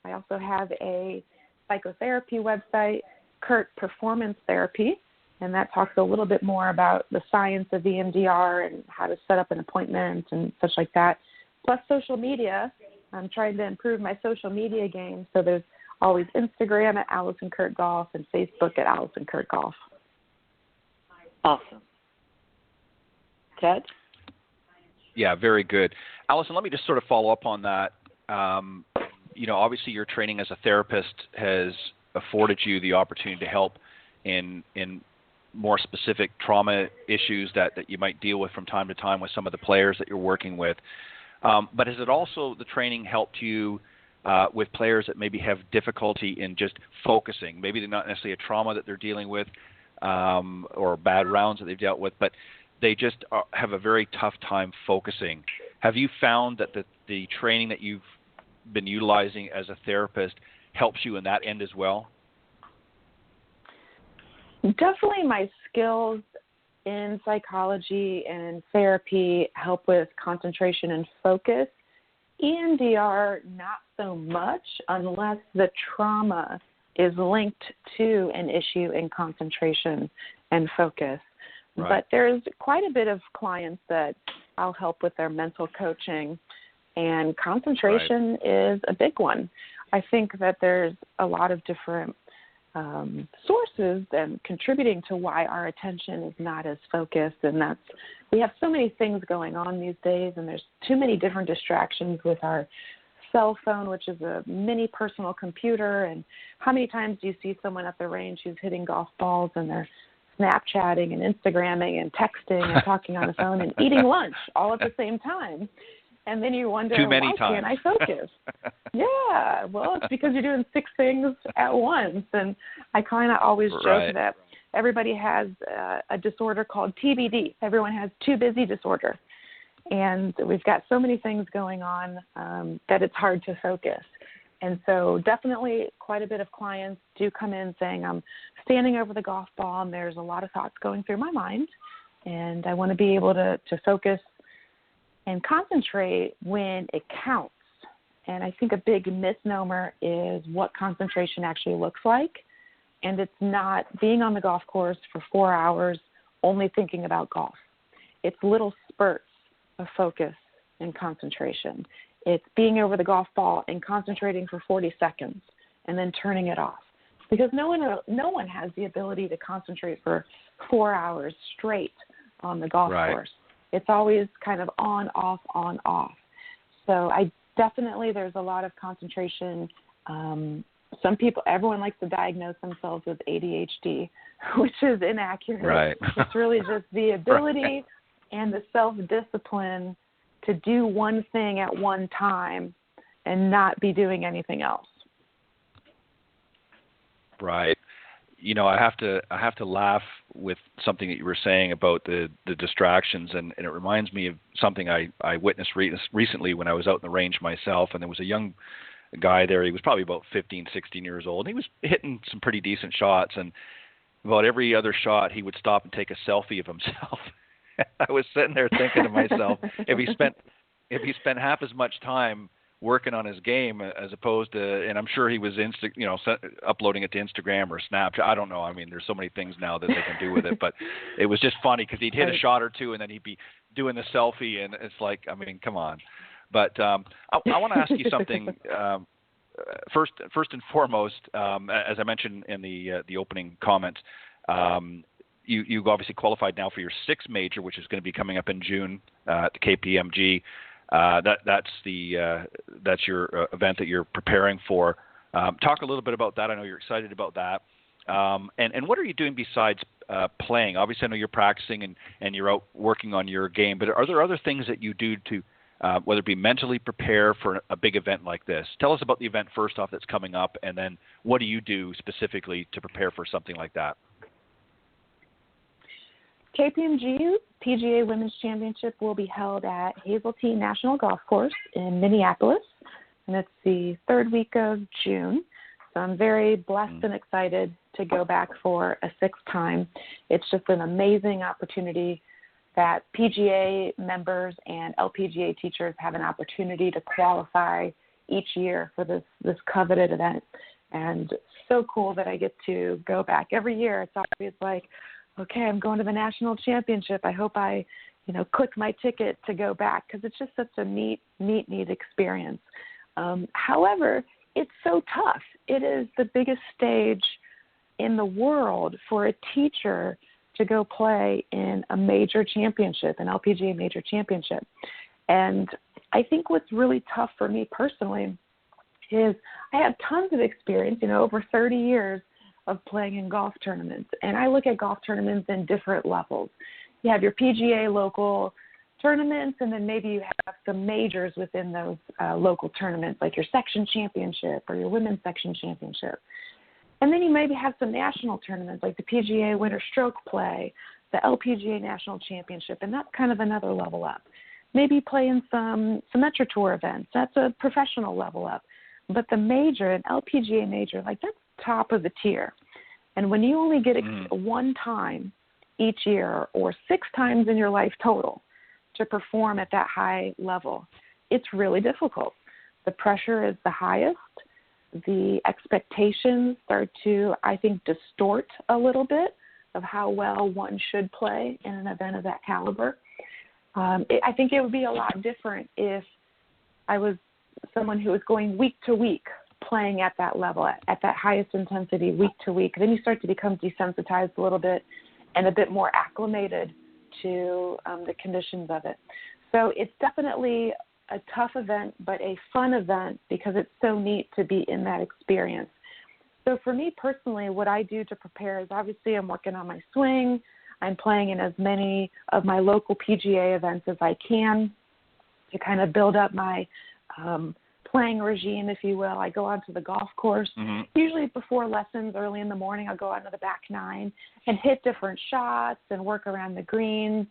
I also have a psychotherapy website, Curdt Performance Therapy, and that talks a little bit more about the science of EMDR and how to set up an appointment and such like that. Plus social media. I'm trying to improve my social media game, so there's always Instagram at Alison Curdt Golf and Facebook at Alison Curdt Golf. Awesome. Ted? Yeah, very good. Alison, let me just sort of follow up on that. Obviously your training as a therapist has afforded you the opportunity to help in more specific trauma issues that you might deal with from time to time with some of the players that you're working with. But has it also, the training, helped you with players that maybe have difficulty in just focusing? Maybe they're not necessarily a trauma that they're dealing with or bad rounds that they've dealt with, but they just have a very tough time focusing. Have you found that the training that you've been utilizing as a therapist helps you in that end as well? Definitely my skills in psychology and therapy help with concentration and focus. EMDR, not so much unless the trauma is linked to an issue in concentration and focus. Right. But there's quite a bit of clients that I'll help with their mental coaching, and concentration is a big one. I think that there's a lot of different sources and contributing to why our attention is not as focused, and that's, we have so many things going on these days, and there's too many different distractions with our cell phone, which is a mini personal computer, and how many times do you see someone at the range who's hitting golf balls and they're Snapchatting and Instagramming and texting and talking on the phone and eating lunch all at the same time? And then you wonder, why can't I focus? Yeah, well, it's because you're doing 6 things at once. And I kind of always joke that everybody has a disorder called TBD. Everyone has too busy disorder. And we've got so many things going on that it's hard to focus. And so definitely quite a bit of clients do come in saying, I'm standing over the golf ball and there's a lot of thoughts going through my mind, and I want to be able to focus and concentrate when it counts. And I think a big misnomer is what concentration actually looks like. And it's not being on the golf course for 4 hours only thinking about golf. It's little spurts of focus and concentration. It's being over the golf ball and concentrating for 40 seconds and then turning it off. Because no one has the ability to concentrate for 4 hours straight on the golf course. It's always kind of on, off, on, off. So there's a lot of concentration. Everyone likes to diagnose themselves with ADHD, which is inaccurate. Right. It's really just the ability and the self-discipline to do one thing at one time and not be doing anything else. Right. You know, I have to laugh with something that you were saying about the distractions, and it reminds me of something I witnessed recently when I was out in the range myself, and there was a young guy there. He was probably about 15, 16 years old. He was hitting some pretty decent shots, and about every other shot he would stop and take a selfie of himself. I was sitting there thinking to myself, if he spent half as much time working on his game as opposed to, and I'm sure he was uploading it to Instagram or Snapchat. I don't know. I mean, there's so many things now that they can do with it, but it was just funny because he'd hit a shot or two and then he'd be doing the selfie, and it's like, I mean, come on. But I want to ask you something. First and foremost, as I mentioned in the opening comments, you obviously qualified now for your sixth major, which is going to be coming up in June at the KPMG. That's your event that you're preparing for. Talk a little bit about that. I know you're excited about that. And what are you doing besides playing? Obviously, I know you're practicing and you're out working on your game, but are there other things that you do to, whether it be mentally prepare for a big event like this? Tell us about the event first off that's coming up, and then what do you do specifically to prepare for something like that? KPMG PGA Women's Championship will be held at Hazeltine National Golf Course in Minneapolis, and it's the third week of June. So I'm very blessed and excited to go back for a sixth time. It's just an amazing opportunity that PGA members and LPGA teachers have an opportunity to qualify each year for this coveted event. And so cool that I get to go back every year. It's always like, okay, I'm going to the national championship. I hope I, click my ticket to go back, because it's just such a neat experience. However, it's so tough. It is the biggest stage in the world for a teacher to go play in a major championship, an LPGA major championship. And I think what's really tough for me personally is I have tons of experience, over 30 years of playing in golf tournaments. And I look at golf tournaments in different levels. You have your PGA local tournaments, and then maybe you have some majors within those local tournaments, like your section championship or your women's section championship. And then you maybe have some national tournaments, like the PGA Winter Stroke Play, the LPGA National Championship, and that's kind of another level up. Maybe play in some Symetra Tour events. That's a professional level up. But the major, an LPGA major, that's top of the tier. And when you only get one time each year or 6 times in your life total to perform at that high level, it's really difficult. The pressure is the highest. The expectations start to, I think, distort a little bit of how well one should play in an event of that caliber. I think it would be a lot different if I was someone who was going week to week playing at that level, at that highest intensity week to week. Then you start to become desensitized a little bit and a bit more acclimated to the conditions of it. So it's definitely a tough event, but a fun event because it's so neat to be in that experience. So for me personally, what I do to prepare is obviously I'm working on my swing. I'm playing in as many of my local PGA events as I can to kind of build up my playing regime, if you will. I go onto the golf course. Usually before lessons early in the morning, I'll go onto the back nine and hit different shots and work around the greens.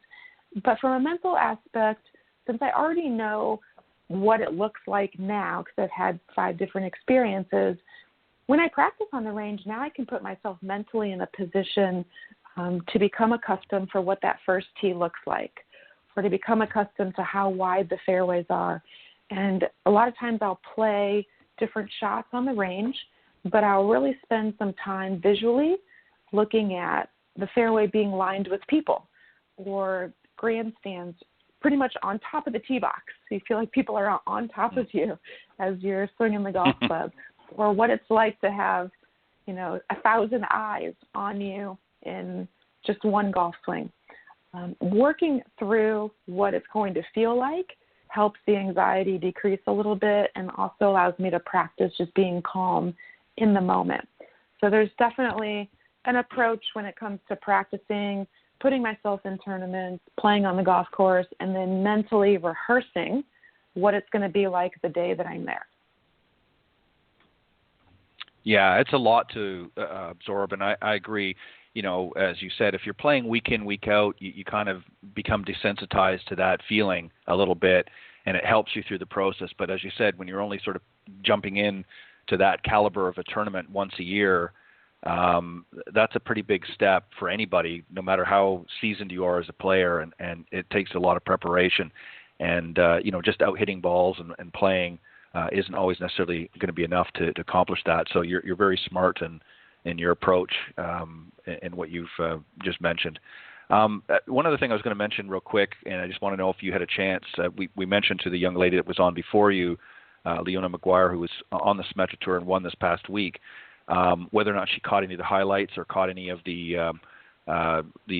But from a mental aspect, since I already know what it looks like now, because I've had 5 different experiences, when I practice on the range, now I can put myself mentally in a position to become accustomed for what that first tee looks like. or to become accustomed to how wide the fairways are. And a lot of times I'll play different shots on the range, but I'll really spend some time visually looking at the fairway being lined with people or grandstands pretty much on top of the tee box. So you feel like people are on top of you as you're swinging the golf club, or what it's like to have, 1,000 eyes on you in just one golf swing. Working through what it's going to feel like helps the anxiety decrease a little bit and also allows me to practice just being calm in the moment. So there's definitely an approach when it comes to practicing, putting myself in tournaments, playing on the golf course, and then mentally rehearsing what it's going to be like the day that I'm there. Yeah, it's a lot to absorb, and I agree. As you said, if you're playing week in, week out, you kind of become desensitized to that feeling a little bit, and it helps you through the process. But as you said, when you're only sort of jumping in to that caliber of a tournament once a year, that's a pretty big step for anybody, no matter how seasoned you are as a player, and it takes a lot of preparation. And, just out hitting balls and playing isn't always necessarily going to be enough to accomplish that. So you're very smart in your approach in what you've just mentioned. One other thing I was going to mention real quick, and I just want to know if you had a chance. We mentioned to the young lady that was on before you, Leona Maguire, who was on the Symetra Tour and won this past week, whether or not she caught any of the highlights or caught any of the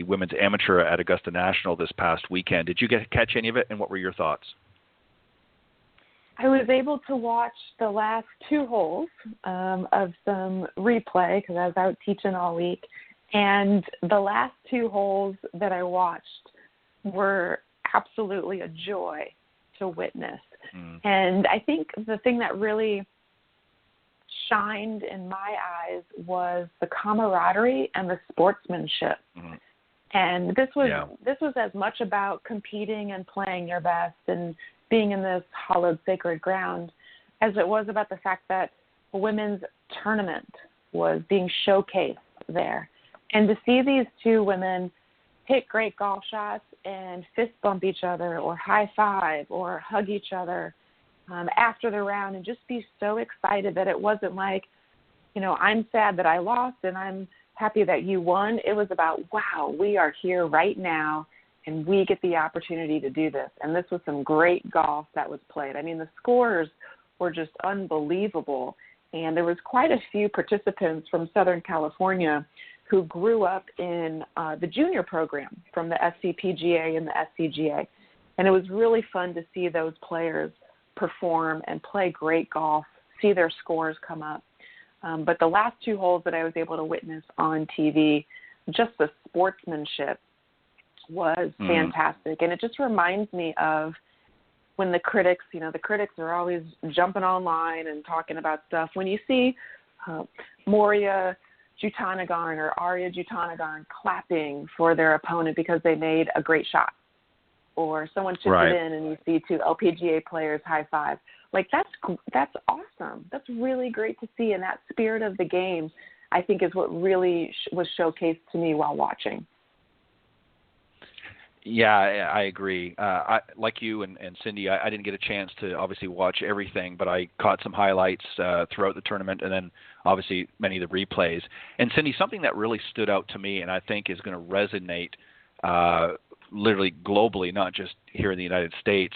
women's amateur at Augusta National this past weekend. Did you catch any of it, and what were your thoughts? I was able to watch the last 2 holes of some replay because I was out teaching all week. And the last 2 holes that I watched were absolutely a joy to witness. And I think the thing that really shined in my eyes was the camaraderie and the sportsmanship. And this was as much about competing and playing your best and being in this hallowed sacred ground as it was about the fact that a women's tournament was being showcased there. And to see these 2 women hit great golf shots and fist bump each other or high five or hug each other after the round and just be so excited that it wasn't like, I'm sad that I lost and I'm happy that you won. It was about, wow, we are here right now and we get the opportunity to do this. And this was some great golf that was played. I mean, the scores were just unbelievable. And there was quite a few participants from Southern California who grew up in the junior program from the SCPGA and the SCGA. And it was really fun to see those players perform and play great golf, see their scores come up. But the last 2 holes that I was able to witness on TV, just the sportsmanship was fantastic. And it just reminds me of when the critics are always jumping online and talking about stuff. When you see Moria Jutanagarn or Arya Jutanagarn clapping for their opponent because they made a great shot, or someone chipped it in and you see 2 LPGA players high five. Like, that's awesome. That's really great to see. And that spirit of the game, I think, is what really was showcased to me while watching. Yeah, I agree. Like you and Cindy, I didn't get a chance to obviously watch everything, but I caught some highlights throughout the tournament and then obviously many of the replays. And Cindy, something that really stood out to me and I think is going to resonate literally globally, not just here in the United States.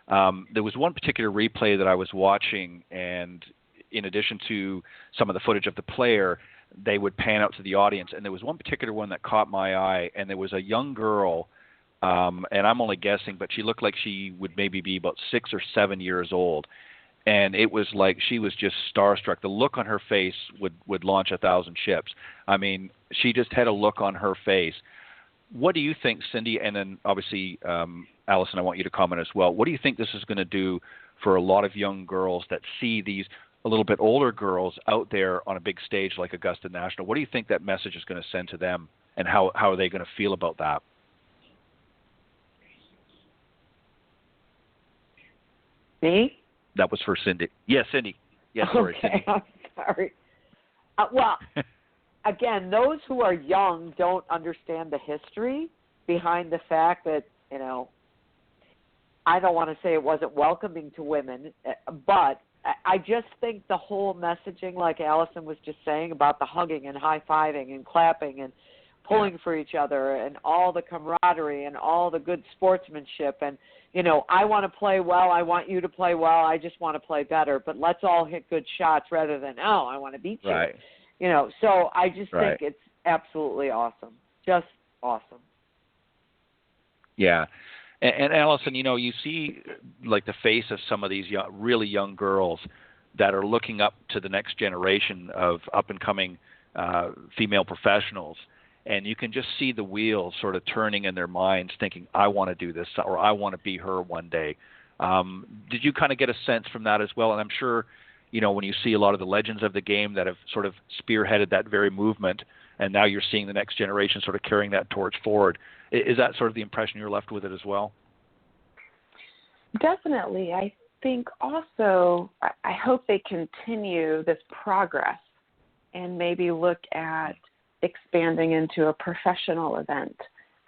There was one particular replay that I was watching, and in addition to some of the footage of the player, they would pan out to the audience. And there was one particular one that caught my eye, and there was a young girl, and I'm only guessing, but she looked like she would maybe be about 6 or 7 years old. And it was like she was just starstruck. The look on her face would launch 1,000 ships. I mean, she just had a look on her face. What do you think, Cindy, and then obviously, Alison, I want you to comment as well. What do you think this is going to do for a lot of young girls that see these a little bit older girls out there on a big stage like Augusta National? What do you think that message is going to send to them, and how are they going to feel about that? Me? That was for Cindy. Yes, Cindy. Yes, sorry, okay, Cindy. I'm sorry. Well, again, those who are young don't understand the history behind the fact that, I don't want to say it wasn't welcoming to women, but I just think the whole messaging, like Alison was just saying, about the hugging and high-fiving and clapping and pulling for each other and all the camaraderie and all the good sportsmanship and, you know, I want to play well, I want you to play well, I just want to play better, but let's all hit good shots rather than, oh, I want to beat you. Right. You know, so I just Right. think it's absolutely awesome. Just awesome. Yeah. And Alison, you know, you see like the face of some of these really young girls that are looking up to the next generation of up-and-coming female professionals, and you can just see the wheels sort of turning in their minds thinking, I want to do this, or I want to be her one day. Did you kind of get a sense from that as well? And I'm sure, you know, when you see a lot of the legends of the game that have sort of spearheaded that very movement, and now you're seeing the next generation sort of carrying that torch forward, is that sort of the impression you're left with it as well? Definitely. I think also, I hope they continue this progress and maybe look at expanding into a professional event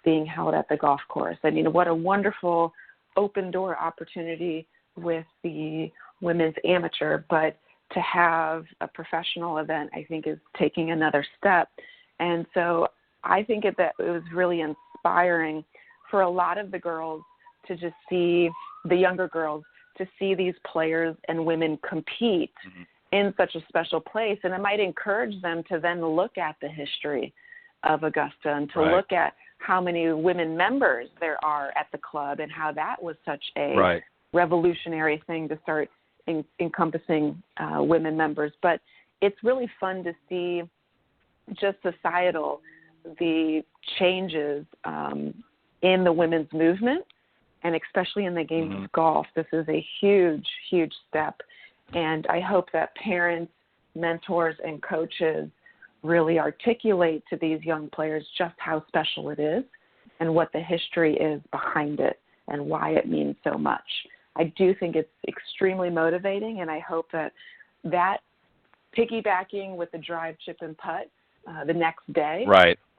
being held at the golf course. I mean, what a wonderful open door opportunity with the women's amateur, but to have a professional event, I think, is taking another step. And so I think that it was really inspiring for a lot of the girls to just see, the younger girls, to see these players and women compete in such a special place. And it might encourage them to then look at the history of Augusta and to look at how many women members there are at the club and how that was such a revolutionary thing to start encompassing women members. But it's really fun to see just societal, the changes in the women's movement, and especially in the game of golf. This is a huge, huge step. And I hope that parents, mentors, and coaches really articulate to these young players just how special it is and what the history is behind it and why it means so much. I do think it's extremely motivating, and I hope that piggybacking with the drive, chip, and putt the next day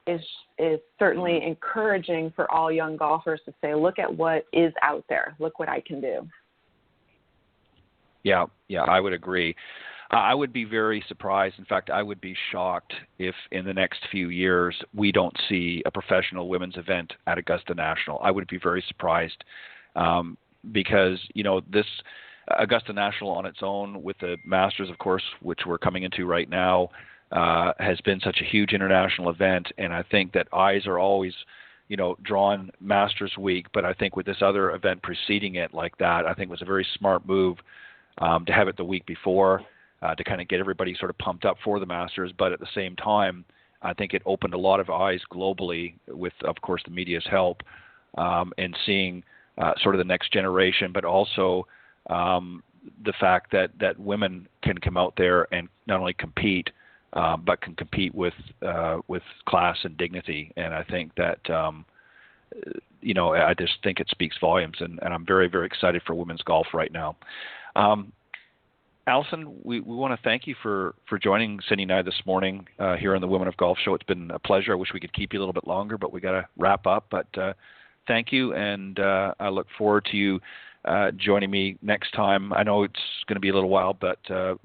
is certainly encouraging for all young golfers to say, look at what is out there. Look what I can do. Yeah, I would agree. I would be very surprised. In fact, I would be shocked if in the next few years we don't see a professional women's event at Augusta National. I would be very surprised because, you know, this Augusta National on its own with the Masters, of course, which we're coming into right now, has been such a huge international event. And I think that eyes are always, you know, drawn Masters Week. But I think with this other event preceding it like that, I think was a very smart move to have it the week before. To kind of get everybody sort of pumped up for the Masters, but at the same time, I think it opened a lot of eyes globally with, of course, the media's help and seeing sort of the next generation, but also the fact that women can come out there and not only compete, but can compete with class and dignity. And I think that, you know, I just think it speaks volumes, and I'm very, very excited for women's golf right now. Alison, we want to thank you for joining Cindy and I this morning here on the Women of Golf Show. It's been a pleasure. I wish we could keep you a little bit longer, but we got to wrap up. But thank you, and I look forward to you joining me next time. I know it's going to be a little while, but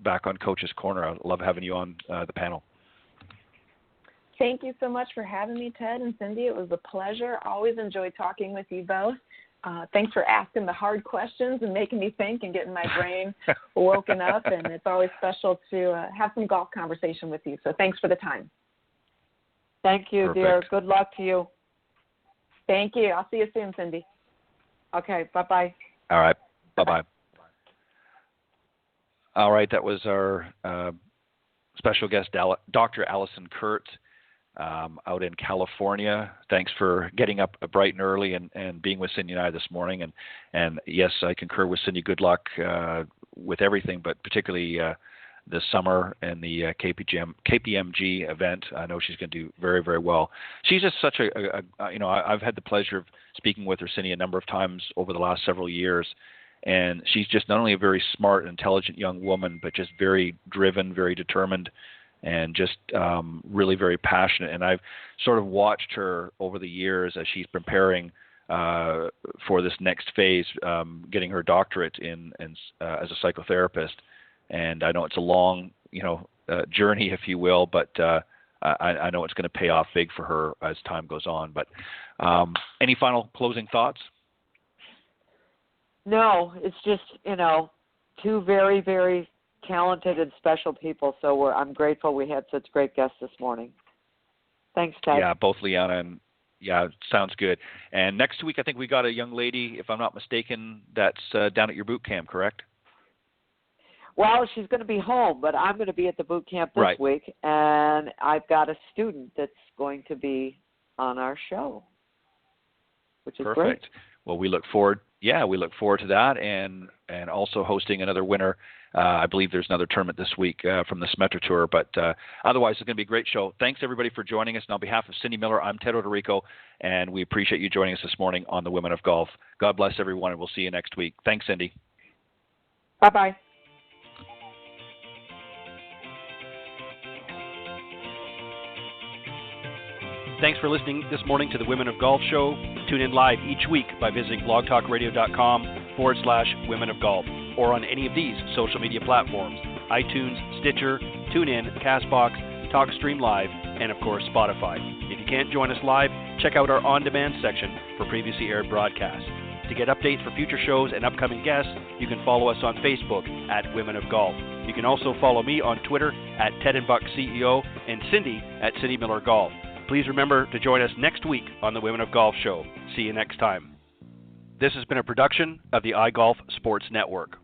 back on Coach's Corner. I love having you on the panel. Thank you so much for having me, Ted and Cindy. It was a pleasure. Always enjoy talking with you both. Thanks for asking the hard questions and making me think and getting my brain woken up. And it's always special to have some golf conversation with you. So thanks for the time. Thank you, Perfect. dear. Good luck to you. Thank you. I'll see you soon, Cindy. Okay, bye-bye. All right, bye-bye. All right, that was our special guest, Dr. Alison Curdt, out in California. Thanks for getting up bright and early and being with Cindy and I this morning. And yes, I concur with Cindy. Good luck with everything, but particularly this summer and the KPMG event. I know she's going to do very, very well. She's just such a you know, I've had the pleasure of speaking with her, Cindy, a number of times over the last several years. And she's just not only a very smart and intelligent young woman, but just very driven, very determined, and just really very passionate. And I've sort of watched her over the years as she's preparing for this next phase, getting her doctorate as a psychotherapist. And I know it's a long, journey, if you will, but I know it's going to pay off big for her as time goes on. But any final closing thoughts? No, it's just, two very, very talented and special people. So I'm grateful we had such great guests this morning. Thanks, Ted. Yeah, both Leona and sounds good. And next week, I think we got a young lady, if I'm not mistaken, that's down at your boot camp, correct? Well, she's going to be home, but I'm going to be at the boot camp this week, and I've got a student that's going to be on our show, which is great. Perfect. Well, we look forward to that, and also hosting another winner. I believe there's another tournament this week from the Smetra Tour, but otherwise it's going to be a great show. Thanks, everybody, for joining us. And on behalf of Cindy Miller, I'm Ted Odorico, and we appreciate you joining us this morning on the Women of Golf. God bless everyone, and we'll see you next week. Thanks, Cindy. Bye-bye. Thanks for listening this morning to the Women of Golf Show. Tune in live each week by visiting blogtalkradio.com/Women of Golf or on any of these social media platforms: iTunes, Stitcher, TuneIn, CastBox, TalkStream Live, and of course Spotify. If you can't join us live, check out our on-demand section for previously aired broadcasts. To get updates for future shows and upcoming guests, you can follow us on Facebook at Women of Golf. You can also follow me on Twitter at Ted and Buck CEO and Cindy at Cindy Miller Golf. Please remember to join us next week on the Women of Golf Show. See you next time. This has been a production of the iGolf Sports Network.